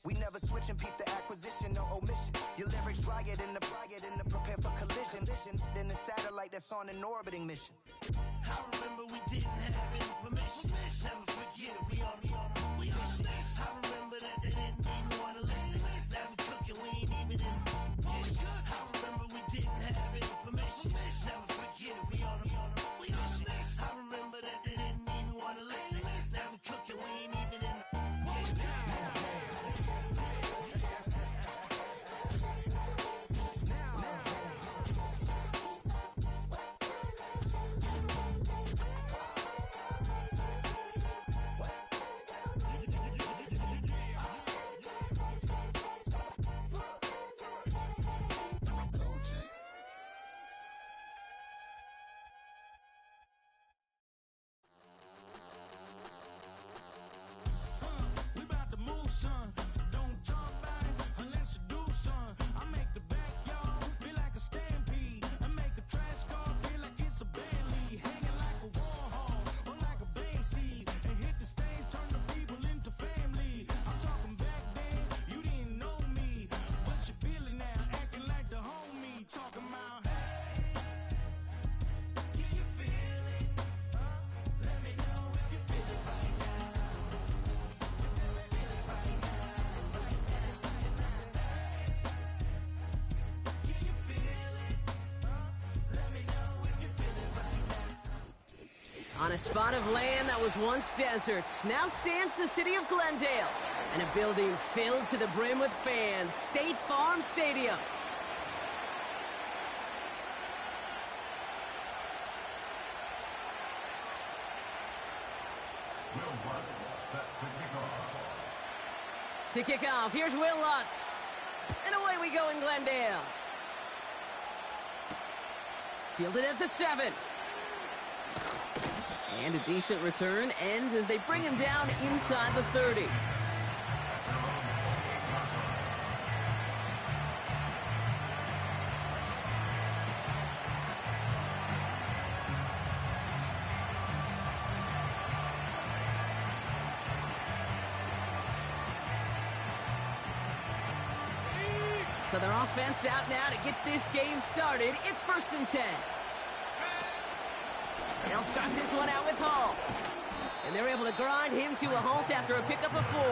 We never switch and peep the acquisition, no omission. Your lyrics dry it in the prepare for collision. Then the satellite that's on an orbiting mission. I remember we didn't have any permission. Never forget we on a mission. I remember that they didn't even want to listen. Now we cooking, we ain't even in the kitchen. I remember we didn't have any permission. Never forget we on a mission. I remember that they didn't even want to listen. Now we cooking, we ain't even in the On a spot of land that was once desert, now stands the city of Glendale, and a building filled to the brim with fans, State Farm Stadium. To kick off, here's Will Lutz. And away we go in Glendale. Fielded at the 7. And a decent return ends as they bring him down inside the 30. So their offense out now to get this game started. It's 1st and 10. They'll start this one out with Hall. And they're able to grind him to a halt after a pickup of 4.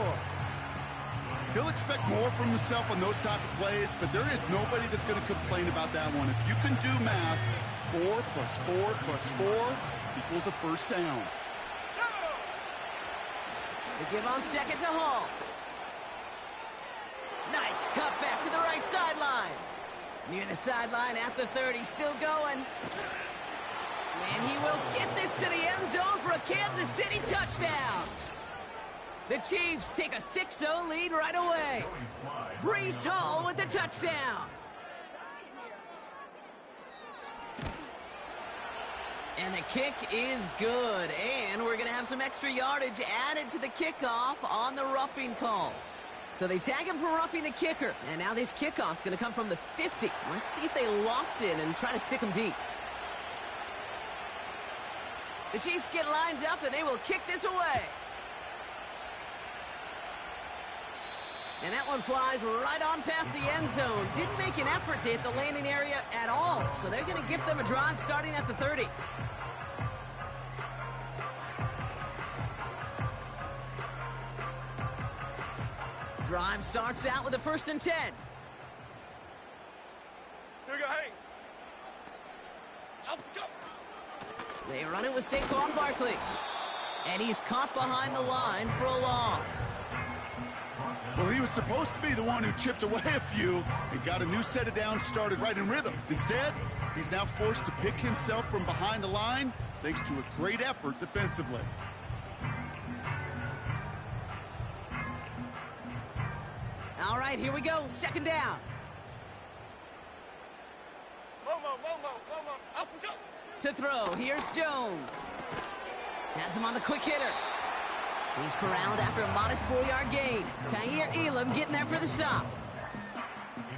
He'll expect more from himself on those type of plays, but there is nobody that's going to complain about that one. If you can do math, 4 plus 4 plus 4 equals a first down. They give on second to Hall. Nice cut back to the right sideline. Near the sideline at the 30, still going. And he will get this to the end zone for a Kansas City touchdown. The Chiefs take a 6-0 lead right away. Breece Hall with the touchdown. And the kick is good. And we're going to have some extra yardage added to the kickoff on the roughing call. So they tag him for roughing the kicker. And now this kickoff's going to come from the 50. Let's see if they loft in and try to stick him deep. The Chiefs get lined up, and they will kick this away. And that one flies right on past the end zone. Didn't make an effort to hit the landing area at all. So they're going to give them a drive starting at the 30. Drive starts out with a 1st and 10. Here we go, hey. Up, go. They run it with Saquon Barkley. And he's caught behind the line for a loss. Well, he was supposed to be the one who chipped away a few and got a new set of downs started right in rhythm. Instead, he's now forced to pick himself from behind the line thanks to a great effort defensively. All right, here we go. 2nd down. Momo, up and go. To throw, here's Jones. Has him on the quick hitter. He's corralled after a modest 4-yard gain. Kaiir Elam getting there for the stop.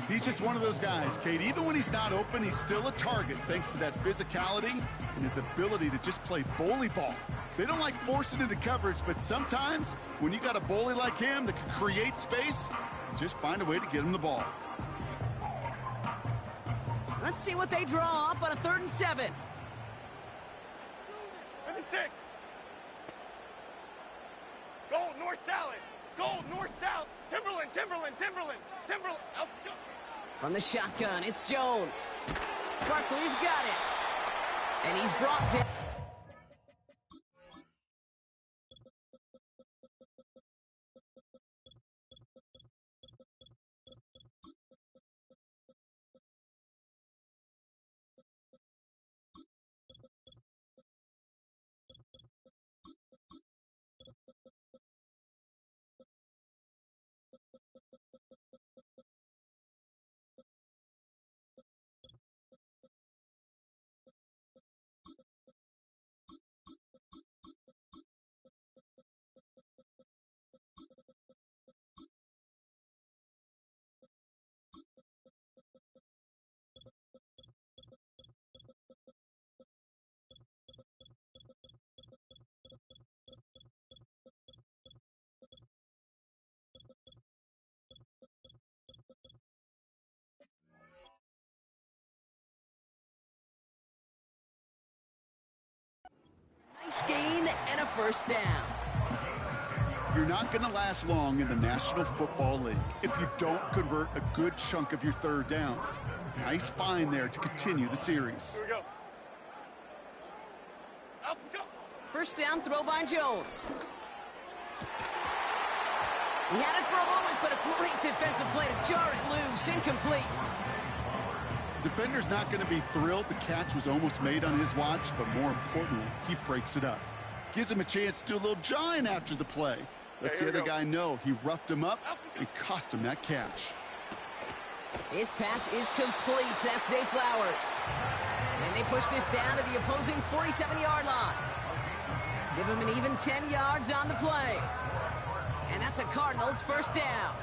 He's just one of those guys, Kate. Even when he's not open, he's still a target thanks to that physicality and his ability to just play bully ball. They don't like forcing into coverage, but sometimes when you got a bully like him that can create space, just find a way to get him the ball. Let's see what they draw up on a 3rd and 7. 56. Gold, north, salad. Gold, north, south. Timberland, Timberland, Timberland, Timberland. Out, go. From the shotgun, it's Jones. Barkley's got it. And he's brought down. Nice gain and a 1st down. You're not going to last long in the National Football League if you don't convert a good chunk of your 3rd downs. Nice find there to continue the series. Here we go. Out, go. 1st down, throw by Jones. He had it for a moment, but a great defensive play to jar it loose. Incomplete. Defender's not going to be thrilled the catch was almost made on his watch, but more importantly, he breaks it up. Gives him a chance to do a little jawing after the play. Lets the other guy know he roughed him up and cost him that catch. His pass is complete. That's Zay Flowers. And they push this down to the opposing 47-yard line. Give him an even 10 yards on the play. And that's a Cardinals 1st down.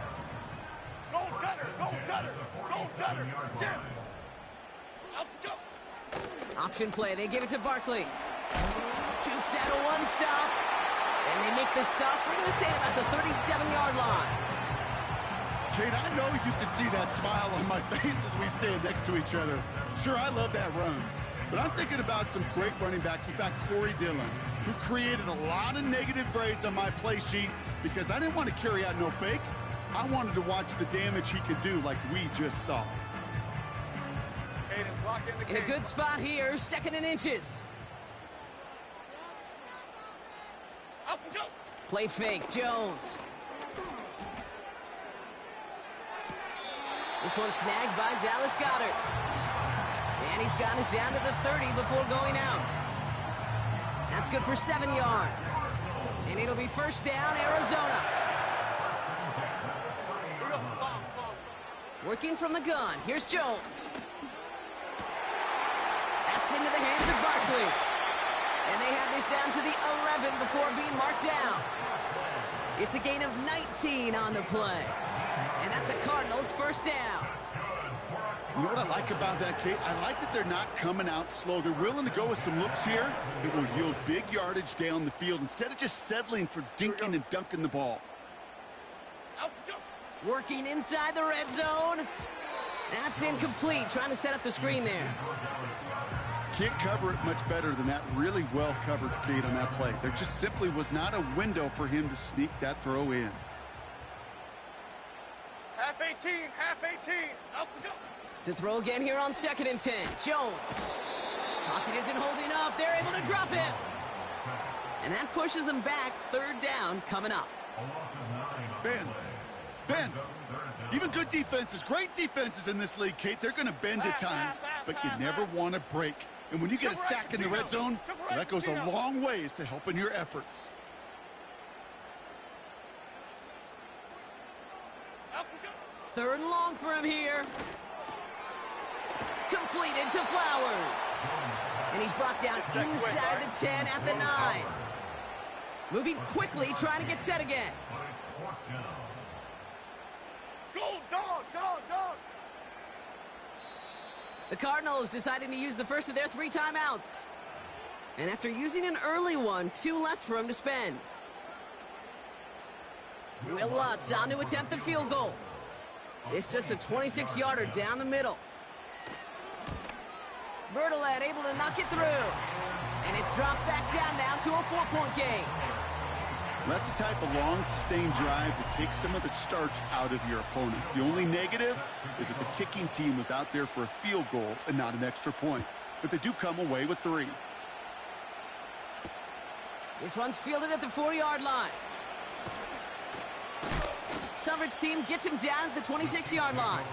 Go gutter, go gutter, go gutter. Jim. Out, go. Option play. They give it to Barkley. Jukes out a 1-stop. And they make the stop. We're going to say about the 37-yard line. Kate, I know you can see that smile on my face as we stand next to each other. Sure, I love that run. But I'm thinking about some great running backs. In fact, Corey Dillon, who created a lot of negative grades on my play sheet because I didn't want to carry out no fake. I wanted to watch the damage he could do like we just saw. Cadence, lock in the In a good spot here, 2nd and inches. Up, go. Play fake, Jones. This one snagged by Dallas Goedert. And he's got it down to the 30 before going out. That's good for 7 yards. And it'll be 1st down, Arizona. Working from the gun. Here's Jones. That's into the hands of Barkley. And they have this down to the 11 before being marked down. It's a gain of 19 on the play. And that's a Cardinals 1st down. You know what I like about that, Kate? I like that they're not coming out slow. They're willing to go with some looks here. It will yield big yardage down the field instead of just settling for dinking and dunking the ball. Out, go. Working inside the red zone. That's incomplete. Trying to set up the screen there. Can't cover it much better than that really well-covered Kate on that play. There just simply was not a window for him to sneak that throw in. Half 18, half 18. Out, go. To throw again here on 2nd and 10. Jones. Pocket isn't holding up. They're able to drop it. And that pushes them back. 3rd down coming up. Bend. Bend. Even good defenses, great defenses in this league, Kate, they're going to bend at times, but you never want to break. And when you get a sack in the red zone, well, that goes a long ways to helping your efforts. Third and long for him here. Completed to Flowers. And he's brought down inside the 10 at the 9. Moving quickly, trying to get set again. Go, dog, dog, dog. The Cardinals deciding to use the first of their 3 timeouts. And after using an early one, 2 left for him to spend. Will Lutz on to attempt the field goal. It's just a 26-yarder down the middle. Bertolet able to knock it through. And it's dropped back down now to a 4-point game. That's the type of long, sustained drive that takes some of the starch out of your opponent. The only negative is that the kicking team was out there for a field goal and not an extra point. But they do come away with 3. This one's fielded at the 4-yard line. Coverage team gets him down at the 26-yard line.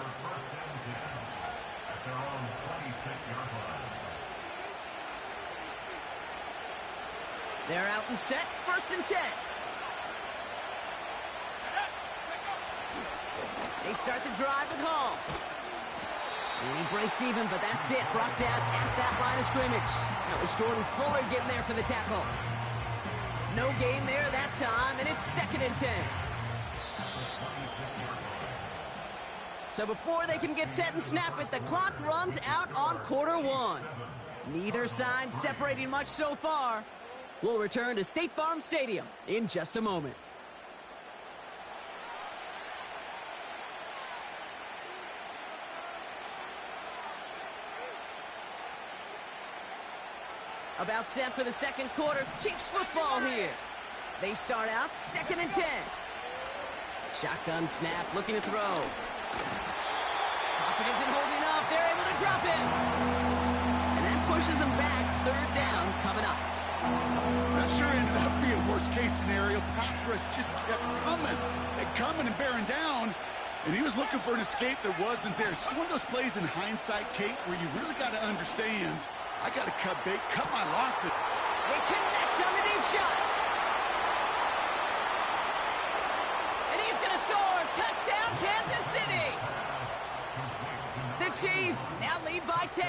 They're out and set, 1st and 10. They start the drive with Hall. And he breaks even, but that's it. Brought down at that line of scrimmage. That was Jordan Fuller getting there for the tackle. No gain there that time, and it's 2nd and 10. So before they can get set and snap it, the clock runs out on quarter 1. Neither side separating much so far. We'll return to State Farm Stadium in just a moment. About set for the 2nd quarter. Chiefs football here. They start out 2nd and 10. Shotgun snap, looking to throw. Pocket isn't holding up. They're able to drop him. And that pushes them back. 3rd down coming up. That sure ended up being worst-case scenario. Pass rush just kept coming and bearing down. And he was looking for an escape that wasn't there. It's just one of those plays in hindsight, Kate, where you really got to understand, I got to cut bait, cut my losses. They connect on the deep shot. And he's going to score. Touchdown, Kansas City. The Chiefs now lead by 10.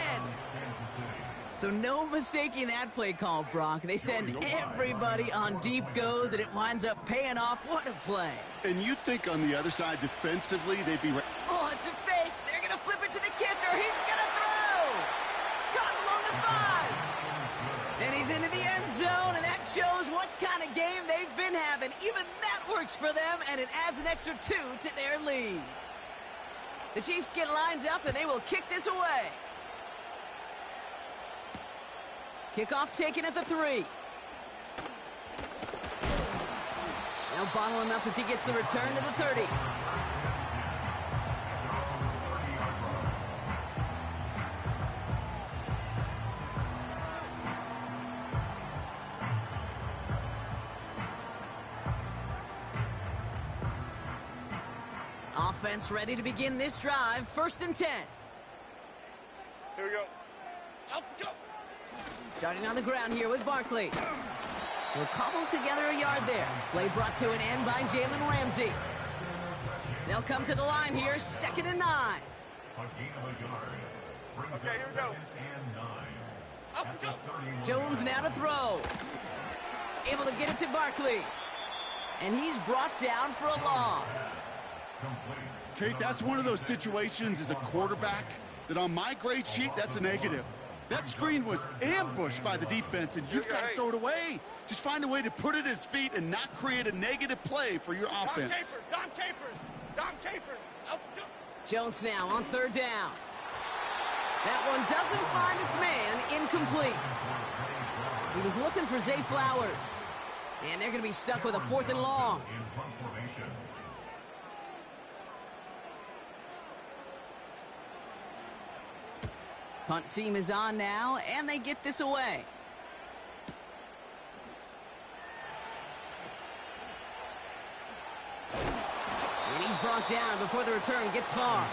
So no mistaking that play call, Brock. They send everybody on deep goes, and it winds up paying off. What a play. And you'd think on the other side, defensively, they'd be... Oh, it's a fake. They're going to flip it to the kicker. He's going to throw. Caught along the 5. And he's into the end zone, and that shows what kind of game they've been having. Even that works for them, and it adds an extra 2 to their lead. The Chiefs get lined up, and they will kick this away. Kickoff taken at the 3. They'll bottle him up as he gets the return to the 30. Offense ready to begin this drive. 1st and 10. Here we go. Out, go. Starting on the ground here with Barkley. He'll cobble together a yard there. Play brought to an end by Jalen Ramsey. They'll come to the line here, 2nd and 9. Okay, here we go. Out, go. Jones now to throw. Able to get it to Barkley. And he's brought down for a loss. Kate, that's one of those situations as a quarterback that on my grade sheet, that's a negative. That screen was ambushed by the defense, and you've got to throw it away. Just find a way to put it at his feet and not create a negative play for your offense. Dom Capers. Out, go. Jones now on 3rd down. That one doesn't find its man. Incomplete. He was looking for Zay Flowers. And they're going to be stuck with a 4th and long. Punt team is on now, and they get this away. And he's brought down before the return gets far.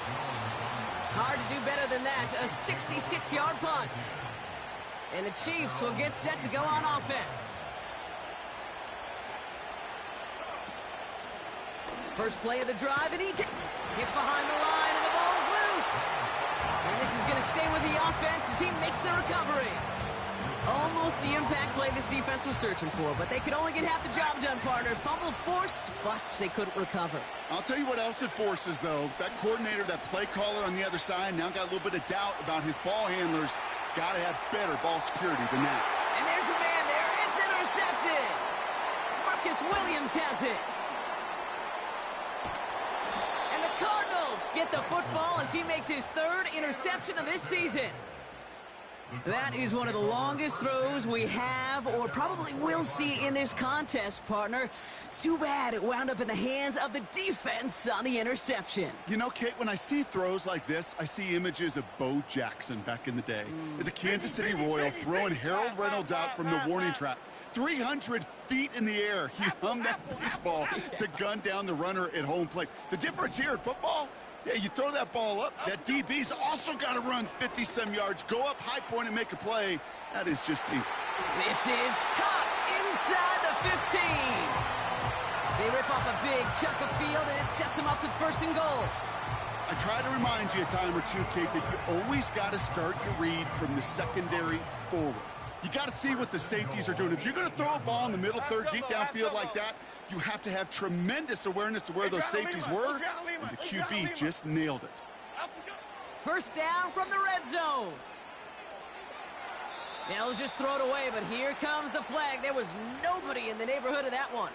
Hard to do better than that. A 66-yard punt. And the Chiefs will get set to go on offense. First play of the drive, and he hit behind the line, and the ball is loose. And this is going to stay with the offense as he makes the recovery. Almost the impact play this defense was searching for, but they could only get half the job done, partner. Fumble forced, but they couldn't recover. I'll tell you what else it forces, though. That coordinator, that play caller on the other side, now got a little bit of doubt about his ball handlers. Got to have better ball security than that. And there's a man there. It's intercepted. Marcus Williams has it. And the Cardinals get the football as he makes his third interception of this season. That is one of the longest throws we have or probably will see in this contest, partner. It's too bad it wound up in the hands of the defense on the interception. You know, Kate, when I see throws like this, I see images of Bo Jackson back in the day as a Kansas City Royal throwing Harold Reynolds out from the warning track. 300 feet in the air, he hummed that baseball to gun down the runner at home plate. The difference here in football, yeah, you throw that ball up, that DB's also got to run 50-some yards, go up high point and make a play. That is just neat. This is caught inside the 15. They rip off a big chunk of field, and it sets them up with first and goal. I try to remind you a time or two, Kate, that you always got to start your read from the secondary forward. You got to see what the safeties are doing. If you're going to throw a ball in the middle third, deep downfield like that, you have to have tremendous awareness of where those safeties were, and the QB just nailed it. First down from the red zone. They'll just throw it away, but here comes the flag. There was nobody in the neighborhood of that one.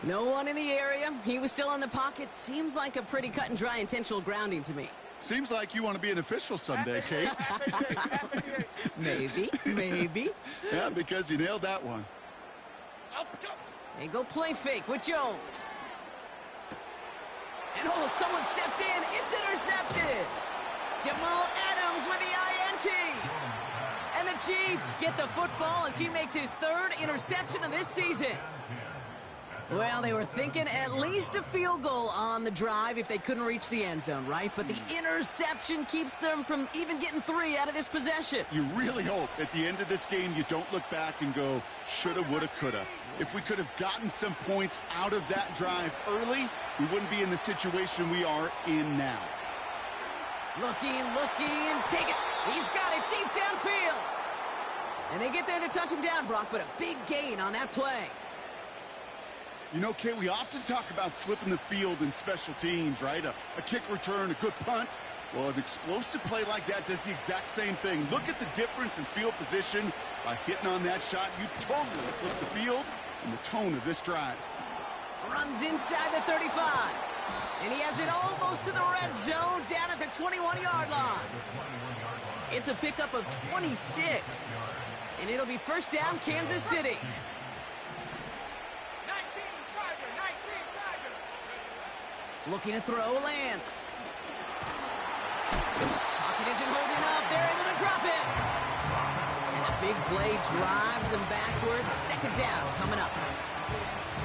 No one in the area. He was still in the pocket. Seems like a pretty cut and dry intentional grounding to me. Seems like you want to be an official someday, Kate. Maybe. Yeah, because you nailed that one. They go play fake with Jones. And someone stepped in. It's intercepted. Jamal Adams with the INT. And the Chiefs get the football as he makes his third interception of this season. Well, they were thinking at least a field goal on the drive if they couldn't reach the end zone, right? But the interception keeps them from even getting 3 out of this possession. You really hope at the end of this game you don't look back and go, shoulda, woulda, coulda. If we could have gotten some points out of that drive early, we wouldn't be in the situation we are in now. Looking, take it. He's got it deep downfield. And they get there to touch him down, Brock, but a big gain on that play. You know, Kate, we often talk about flipping the field in special teams, right? A kick return, a good punt. Well, an explosive play like that does the exact same thing. Look at the difference in field position. By hitting on that shot, you've totally flipped the field and the tone of this drive. Runs inside the 35. And he has it almost to the red zone down at the 21-yard line. It's a pickup of 26. And it'll be first down, Kansas City. Looking to throw, Lance. Pocket isn't holding up. They're able to drop it. And a big play drives them backwards. Second down coming up.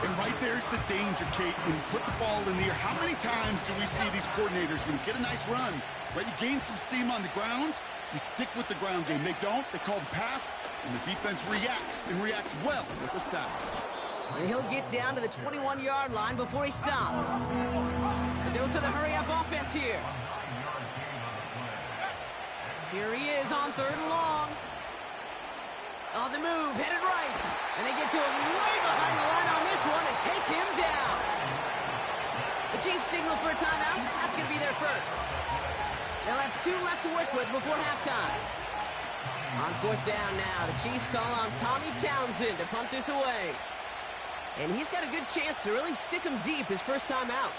And right there's the danger, Kate. When you put the ball in the air, how many times do we see these coordinators, when you get a nice run, right, you gain some steam on the ground, you stick with the ground game. They don't. They call the pass, and the defense reacts, and reacts well with the sack. And he'll get down to the 21-yard line before he stopped. A dose of the hurry-up offense here. Here he is on third and long. On the move, headed right. And they get to him way behind the line on this one and take him down. The Chiefs signal for a timeout. That's going to be their first. They'll have 2 left to work with before halftime. On fourth down now, the Chiefs call on Tommy Townsend to punt this away. And he's got a good chance to really stick him deep his first time out.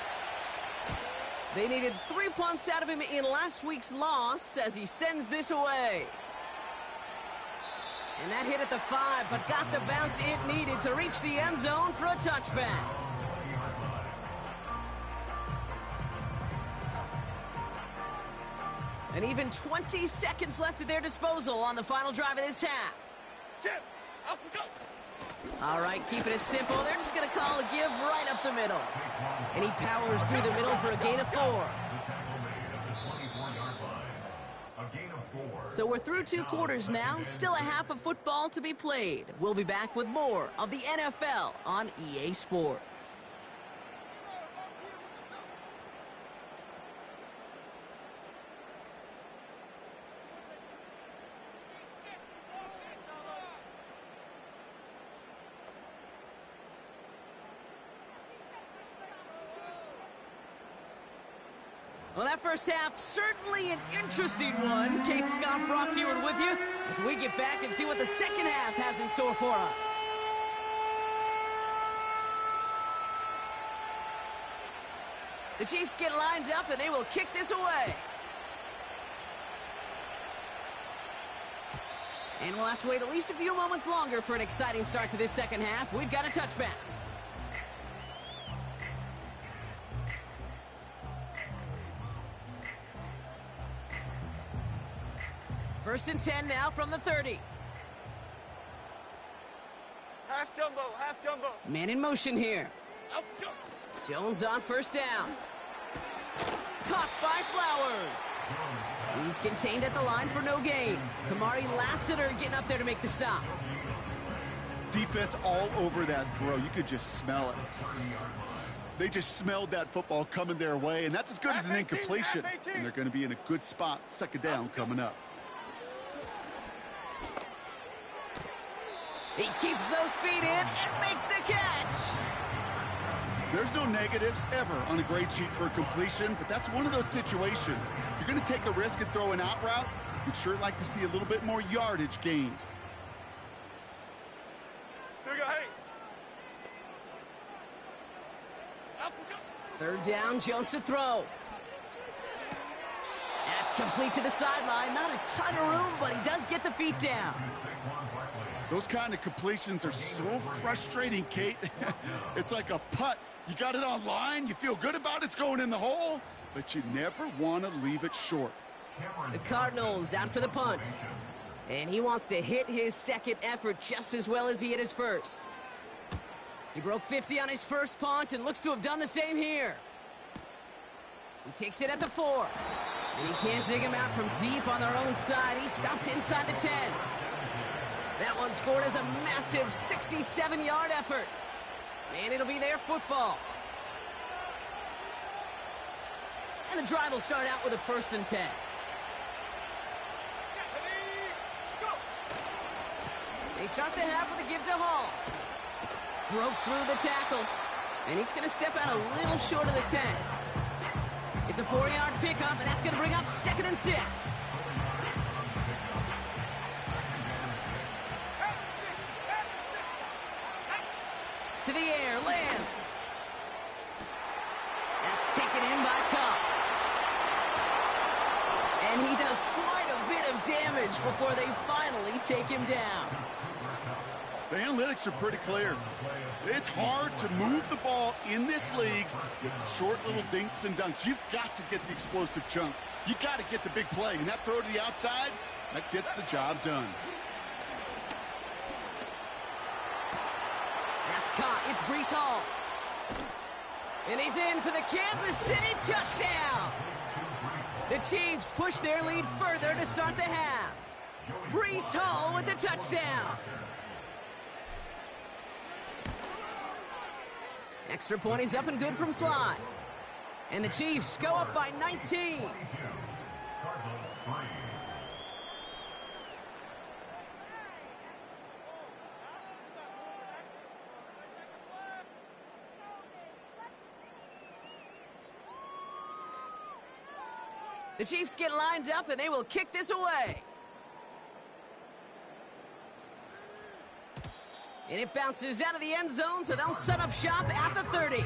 They needed 3 punts out of him in last week's loss as he sends this away. And that hit at the 5, but got the bounce it needed to reach the end zone for a touchback. And even 20 seconds left at their disposal on the final drive of this half. All right, keeping it simple. They're just going to call a give right up the middle. And he powers through the middle for a gain of 4. So we're through 2 quarters now. Still a half of football to be played. We'll be back with more of the NFL on EA Sports. Well, that first half, certainly an interesting one. Kate, Scott, Brock Ewart with you as we get back and see what the second half has in store for us. The Chiefs get lined up and they will kick this away. And we'll have to wait at least a few moments longer for an exciting start to this second half. We've got a touchback. First and 10 now from the 30. Half jumbo. Man in motion here. Up jump. Jones on first down. Caught by Flowers. He's contained at the line for no gain. Kamari Lassiter getting up there to make the stop. Defense all over that throw. You could just smell it. They just smelled that football coming their way, and that's as good as an incompletion. And they're going to be in a good spot. Second down coming up. He keeps those feet in and makes the catch. There's no negatives ever on a grade sheet for a completion, but that's one of those situations. If you're going to take a risk and throw an out route, you'd sure like to see a little bit more yardage gained. Here we go, hey. Third down, Jones to throw. That's complete to the sideline. Not a ton of room, but he does get the feet down. Those kind of completions are so frustrating, Kate. It's like a putt. You got it on line, you feel good about it's going in the hole, but you never want to leave it short. The Cardinals out for the punt. And he wants to hit his second effort just as well as he hit his first. He broke 50 on his first punt and looks to have done the same here. He takes it at the 4. And he can't dig him out from deep on their own side. He stopped inside the 10. That one scored as a massive 67-yard effort. And it'll be their football. And the drive will start out with a first and 10. They start the half with a give to Hall. Broke through the tackle. And he's going to step out a little short of the 10. It's a 4-yard pickup, and that's going to bring up 2nd and 6. To the air, lands. That's taken in by Cup. And he does quite a bit of damage before they finally take him down. The analytics are pretty clear. It's hard to move the ball in this league with short little dinks and dunks. You've got to get the explosive chunk. You've got to get the big play. And that throw to the outside, that gets the job done. That's caught. It's Breece Hall. And he's in for the Kansas City touchdown. The Chiefs push their lead further to start the half. Breece Hall with the touchdown. Extra point is up and good from Sly. And the Chiefs go up by 19. The Chiefs get lined up and they will kick this away. And it bounces out of the end zone, so they'll set up shop at the 30.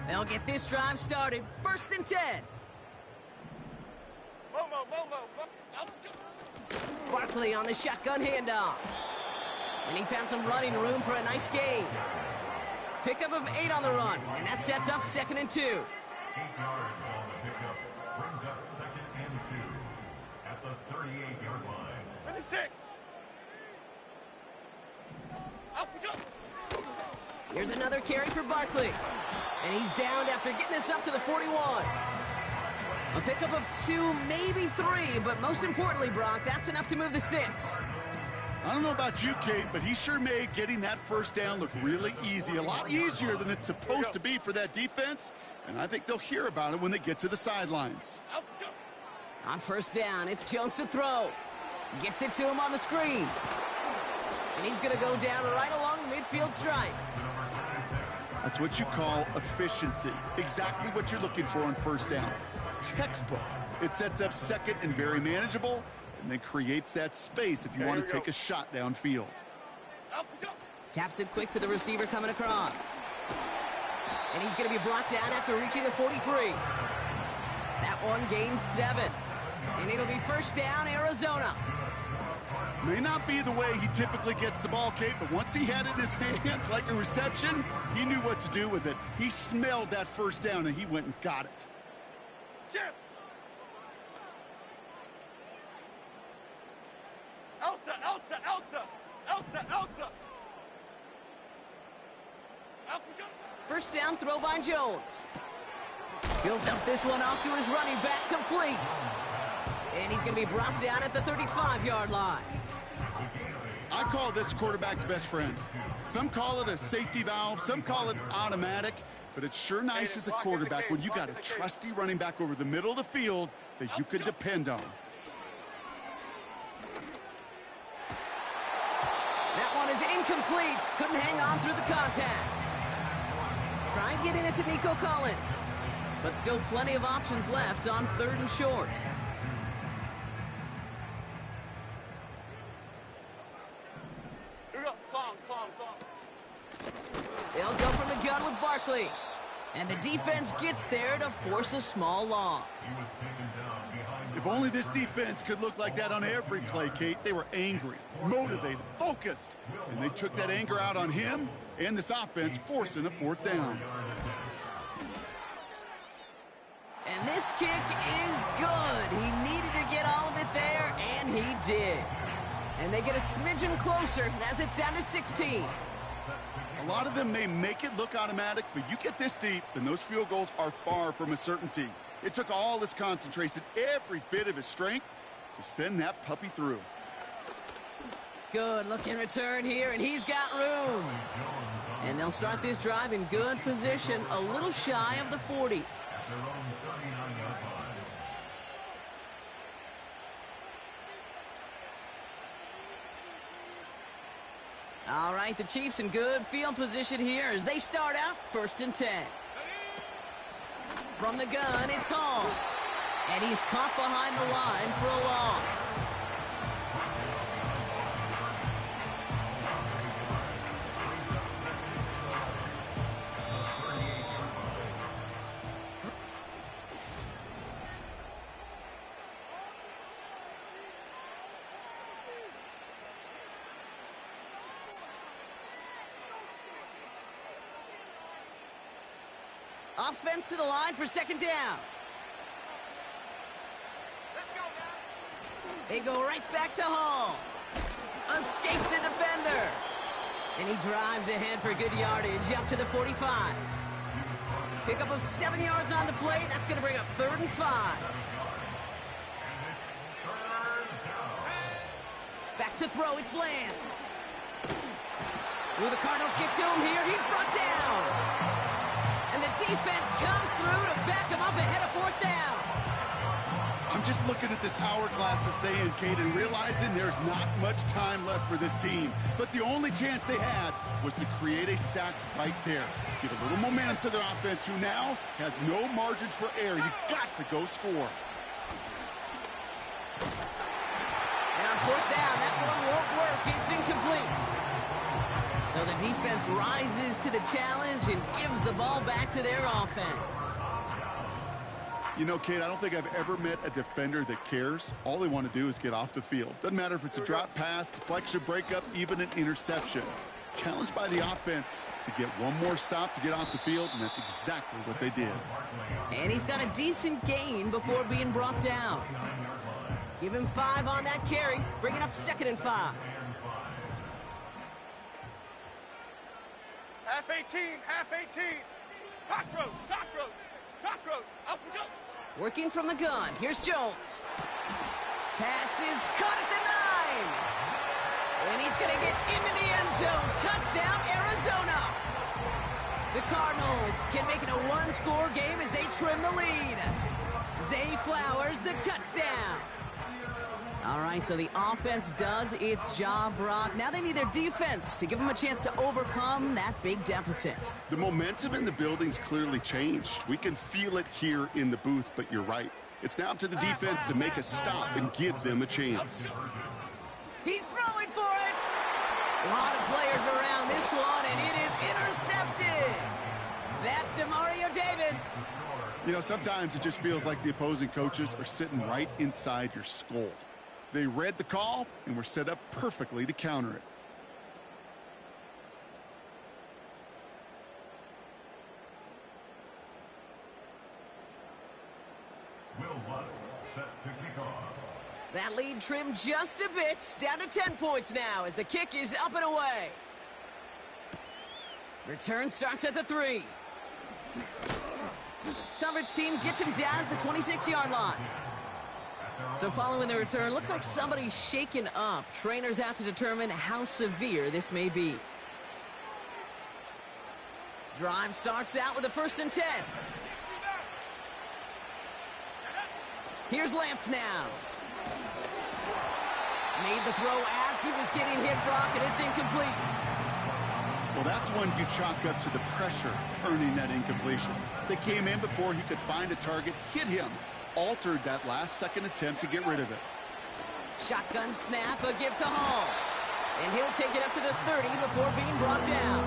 They'll get this drive started. First and 10. Barkley on the shotgun handoff. And he found some running room for a nice gain. Pickup of 8 on the run, and that sets up 2nd and 2. 8 yards on the pickup brings up 2nd and 2 at the 38-yard line. 56. Up we go. Here's another carry for Barkley. And he's downed after getting this up to the 41. A pickup of 2, maybe 3, but most importantly, Brock, that's enough to move the sticks. I don't know about you, Kate, but he sure made getting that first down look really easy. A lot easier than it's supposed to be for that defense. And I think they'll hear about it when they get to the sidelines. On first down, it's Jones to throw. Gets it to him on the screen. And he's going to go down right along the midfield stripe. That's what you call efficiency. Exactly what you're looking for on first down. Textbook. It sets up second and very manageable, and then creates that space if you want to take a shot downfield. Taps it quick to the receiver coming across. And he's going to be brought down after reaching the 43. That one gains 7. And it'll be first down, Arizona. May not be the way he typically gets the ball, Kate, but once he had it in his hands like a reception, he knew what to do with it. He smelled that first down, and he went and got it. Jim! Elsa! Elsa! Elsa! Elsa! Elsa! Elsa, go! First down throw by Jones. He'll dump this one off to his running back, complete. And he's going to be brought down at the 35-yard line. I call this quarterback's best friend. Some call it a safety valve, some call it automatic, but it's sure nice as a quarterback when you got a trusty running back over the middle of the field that you can depend on. That one is incomplete. Couldn't hang on through the contact. Try and get in it to Nico Collins. But still plenty of options left on 3rd and short. Here we go. Clong. They'll go from the gun with Barkley. And the defense gets there to force a small loss. If only this defense could look like that on every play, Kate. They were angry, motivated, focused, and they took that anger out on him and this offense, forcing a 4th down. And this kick is good. He needed to get all of it there, and he did. And they get a smidgen closer as it's down to 16. A lot of them may make it look automatic, but you get this deep, and those field goals are far from a certainty. It took all his concentration, every bit of his strength, to send that puppy through. Good looking return here, and he's got room. And they'll start this drive in good position, a little shy of the 40. All right, the Chiefs in good field position here as they start out 1st and 10. From the gun, it's Hall. And he's caught behind the line for a loss. Offense to the line for 2nd down. Let's go, guys. They go right back to Hall. Escapes a defender. And he drives ahead for good yardage up to the 45. Pickup of 7 yards on the play. That's going to bring up 3rd and 5. Back to throw. It's Lance. Will the Cardinals get to him here? He's brought down. And the defense comes through to back him up ahead of 4th down. I'm just looking at this hourglass of saying, Kate, and realizing there's not much time left for this team. But the only chance they had was to create a sack right there. Give a little momentum to their offense, who now has no margins for error. You got to go score. And on 4th down, that one won't work. It's incomplete. So the defense rises to the challenge and gives the ball back to their offense. You know, Kate, I don't think I've ever met a defender that cares. All they want to do is get off the field. Doesn't matter if it's a drop pass, deflection, breakup, even an interception. Challenged by the offense to get one more stop to get off the field, and that's exactly what they did. And he's got a decent gain before being brought down. Give him 5 on that carry, bringing up 2nd and 5. Half 18. Cockroach. Up we go. Working from the gun. Here's Jones. Pass is caught at the 9. And he's going to get into the end zone. Touchdown, Arizona. The Cardinals can make it a 1-score game as they trim the lead. Zay Flowers, the touchdown. All right, so the offense does its job, Brock. Now they need their defense to give them a chance to overcome that big deficit. The momentum in the building's clearly changed. We can feel it here in the booth, but you're right. It's now up to the defense to make a stop and give them a chance. He's throwing for it. A lot of players around this one, and it is intercepted. That's DeMario Davis. You know, sometimes it just feels like the opposing coaches are sitting right inside your skull. They read the call and were set up perfectly to counter it. Will Lutz set to kick off. That lead trimmed just a bit, down to 10 points now as the kick is up and away. Return starts at the 3. Coverage team gets him down at the 26-yard line. So following the return, looks like somebody's shaken up. Trainers have to determine how severe this may be. Drive starts out with a 1st and 10. Here's Lance now. Made the throw as he was getting hit, Brock, and it's incomplete. Well, that's one you chalk up to the pressure earning that incompletion. They came in before he could find a target, hit him, altered that last-second attempt to get rid of it. Shotgun snap, a give to Hall. And he'll take it up to the 30 before being brought down.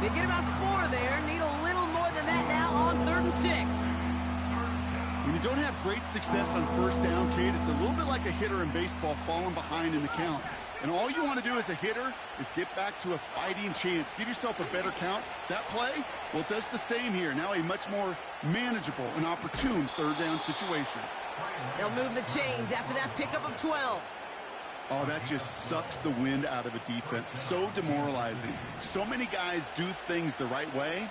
They get about 4 there, need a little more than that now on 3rd and 6. When you don't have great success on 1st down, Kate, it's a little bit like a hitter in baseball falling behind in the count. And all you want to do as a hitter is get back to a fighting chance. Give yourself a better count. That play, well, it does the same here. Now a much more manageable and opportune 3rd down situation. They'll move the chains after that pickup of 12. Oh, that just sucks the wind out of a defense. So demoralizing. So many guys do things the right way,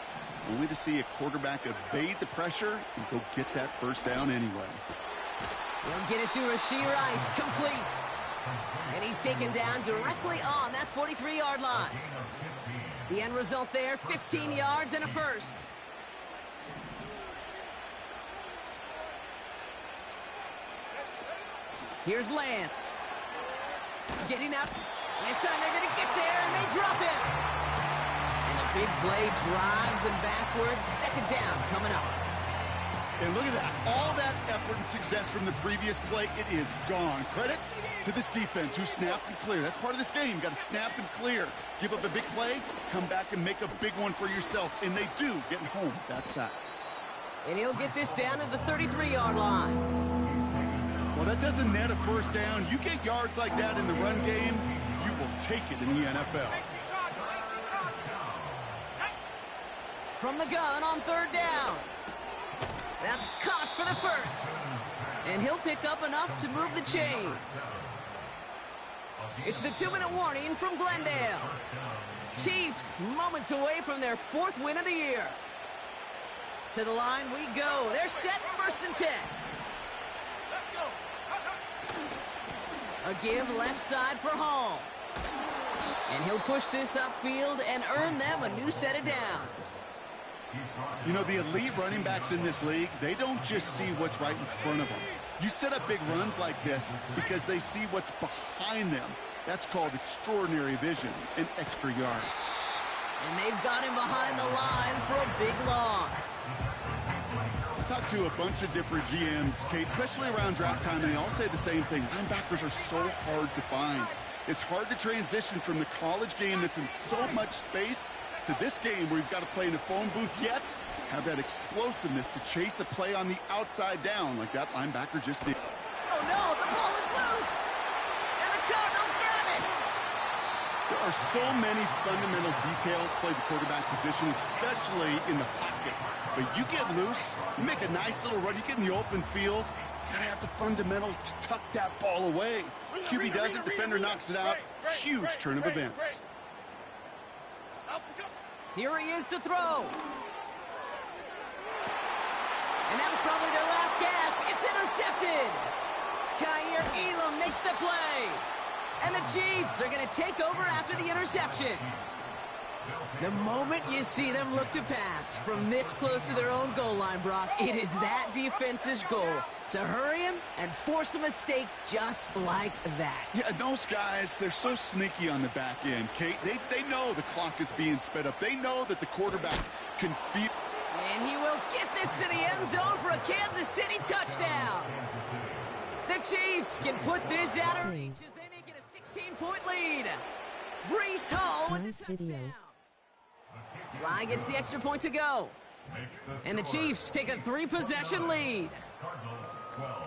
only to see a quarterback evade the pressure and go get that 1st down anyway. He'll get it to Rashee Rice, complete. And he's taken down directly on that 43-yard line. The end result there, 15 yards and a 1st. Here's Lance. Getting up. This time they're going to get there, and they drop him. And the big play drives them backwards. 2nd down coming up. And look at that. All that effort and success from the previous play, it is gone. Credit to this defense who snapped and clear. That's part of this game. You got to snap and clear. Give up a big play, come back and make a big one for yourself. And they do, getting home that sack. And he'll get this down to the 33-yard line. Well, that doesn't net a 1st down. You get yards like that in the run game, you will take it in the NFL. From the gun on 3rd down. That's caught for the 1st. And he'll pick up enough to move the chains. It's the 2-minute warning from Glendale. Chiefs moments away from their 4th win of the year. To the line we go. They're set, 1st and 10. A give left side for Hall. And he'll push this upfield and earn them a new set of downs. You know, the elite running backs in this league, they don't just see what's right in front of them. You set up big runs like this because they see what's behind them. That's called extraordinary vision and extra yards. And they've got him behind the line for a big loss. I talked to a bunch of different GMs, Kate, especially around draft time, and they all say the same thing. Linebackers are so hard to find. It's hard to transition from the college game that's in so much space to this game where you've got to play in a phone booth, yet have that explosiveness to chase a play on the outside down like that linebacker just did. Oh no, the ball is loose! And the Cardinals grab it! There are so many fundamental details play the quarterback position, especially in the pocket. But you get loose, you make a nice little run, you get in the open field, you gotta have the fundamentals to tuck that ball away. QB does it, defender knocks it out. Huge turn of events. Here he is to throw. And that was probably their last gasp. It's intercepted. Kaiir Elam makes the play. And the Chiefs are going to take over after the interception. The moment you see them look to pass from this close to their own goal line, Brock, it is that defense's goal to hurry him and force a mistake just like that. Yeah, those guys, they're so sneaky on the back end, Kate. They know the clock is being sped up. They know that the quarterback can feel... And he will get this to the end zone for a Kansas City touchdown. The Chiefs can put this out of reach as they make it a 16-point lead. Breece Hall with the touchdown. Sly gets the extra point to go. And the Chiefs take a 3-possession lead. Cardinals 12.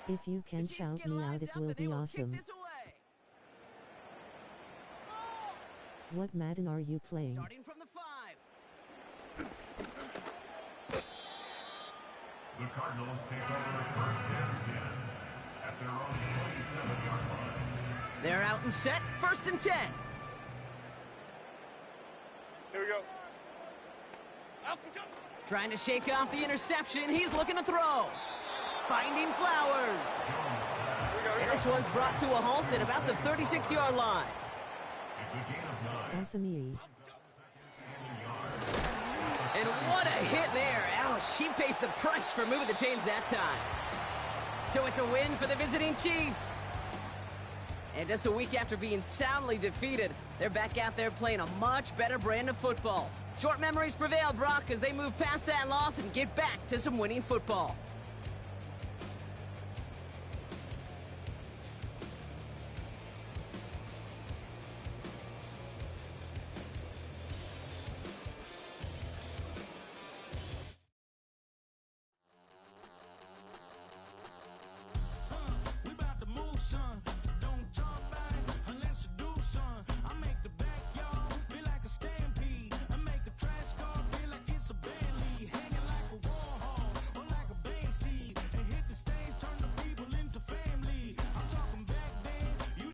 If you can shout me out, it will be awesome. What Madden are you playing? Starting from the 5. The Cardinals take over first and 10 at their own 27-yard line. They're out and set, 1st and 10. Here we go. Malcolm, go. Trying to shake off the interception. He's looking to throw. Finding Flowers. And this one's brought to a halt at about the 36-yard line. It's a gain of 9. Awesome. And what a hit there. Ouch, she pays the price for moving the chains that time. So it's a win for the visiting Chiefs. And just a week after being soundly defeated, they're back out there playing a much better brand of football. Short memories prevail, Brock, as they move past that loss and get back to some winning football.